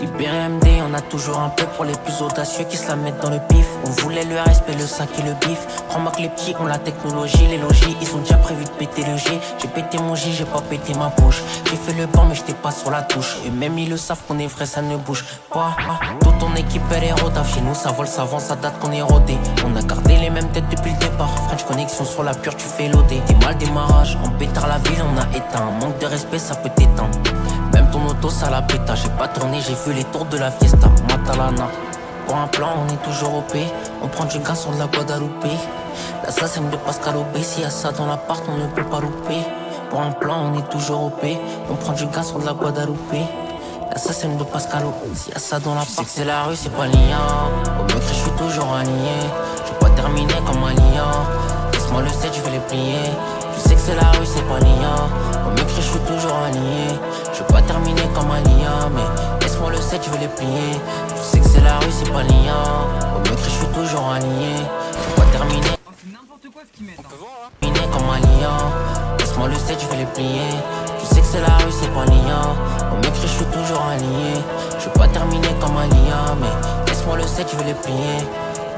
Libéré MD, on a toujours un peu pour les plus audacieux qui se la mettent dans le pif. On voulait le respect, le 5 et le bif. Prends-moi que les petits ont la technologie, les logis, ils ont déjà prévu de péter le G. J'ai pété mon J, j'ai pas pété ma bouche. J'ai fait le banc mais j'étais pas sur la touche. Et même ils le savent qu'on est vrai, ça ne bouge pas. Toute ton équipe elle est rodave, chez nous ça vole, ça vend, ça date qu'on est rodé. On a gardé les mêmes têtes depuis le départ. French connexion sur la pure, tu fais l'OD. T'es mal démarrage, en pétard la ville on a éteint. Manque de respect ça peut t'éteindre. Même ton auto ça la péta, j'ai pas tourné, j'ai vu les tours de la fiesta. Matalana. Pour un plan on est toujours OP. On prend du gaz sur de la Guadeloupe. L'assassin de Pascal Obé, s'il y a ça dans l'appart on ne peut pas louper. Pour un plan on est toujours OP. On prend du gaz sur de la Guadeloupe. L'assassin de Pascal Obé, s'il y a ça dans l'appart. C'est que c'est la rue, c'est pas liant. Au mec je suis toujours aligné. Je vais pas terminer comme un lion. Laisse-moi le 7, je vais les plier. Je sais que c'est la rue, c'est pas liant. Au mec je suis toujours aligné. Je vais pas terminer comme un lion. Mais laisse-moi le 7, je vais les plier. Je sais que c'est la rue, c'est pas liant. Au mec je suis toujours aligné. Je vais pas terminer. C'est n'importe quoi ce qu'ils mettent. Terminer comme un lion. Laisse-moi le 7, je vais les plier. Je sais que c'est la rue, c'est pas liant. Au mec je suis toujours aligné. Je vais pas terminer comme un lion. Mais laisse-moi le 7, je vais les plier.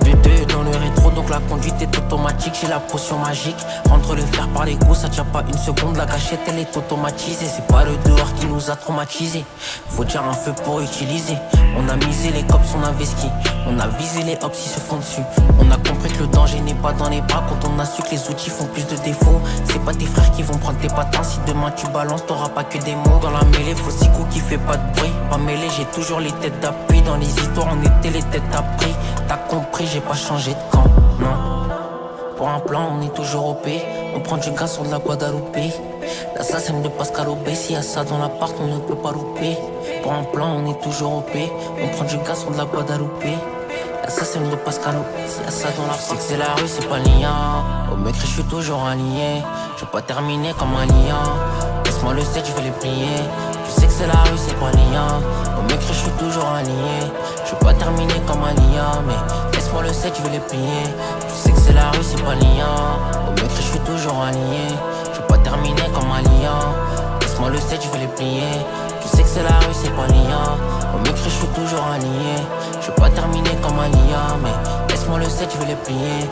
2-2 dans le rétro, donc la conduite est automatique. J'ai la potion magique. Rentre le fer par les coups, ça tient pas une seconde. La gâchette elle est automatisée. C'est pas le dehors qui nous a traumatisés. Faut dire un feu pour utiliser. On a misé les cops, on a investi. On a visé les hops, ils se font dessus. On a compris que le danger n'est pas dans les bras. Quand on a su que les outils font plus de défauts. C'est pas tes frères qui vont prendre tes patins. Si demain tu balances, t'auras pas que des mots. Dans la mêlée, faut 6 coups qui fait pas de bruit. Pas mêlé, j'ai toujours les têtes d'appui. Dans les histoires, on était les têtes appris. T'as compris, j'ai pas changé de camp, non. Pour un plan, on est toujours OP. On prend du gaz sur de la Guadeloupe. L'assassin de Pascal Obé, s'il y a ça dans l'appart, on ne peut pas louper. Pour un plan, on est toujours OP. On prend du gaz sur de la Guadeloupe. L'assassin de Pascal Obé, s'il y a ça dans l'appart. C'est que c'est la rue, c'est pas liant. Au mec, je suis toujours aligné. Je vais pas terminer comme un lion. Laisse-moi le 7, je vais les plier. Je sais que c'est la rue, c'est pas liant. Au mec, je suis toujours aligné. Je vais pas terminer comme un lion. Mais laisse-moi le 7, je vais les plier. Je sais que c'est la rue, c'est pas liant. Au mec, je suis toujours aligné. Je vais pas terminer comme un lion. Laisse-moi le 7, je vais les plier. Je sais que c'est la rue, c'est pas liant. Au mec, je suis toujours aligné. Je vais pas terminer comme un lion. Mais laisse-moi le 7, je vais les plier.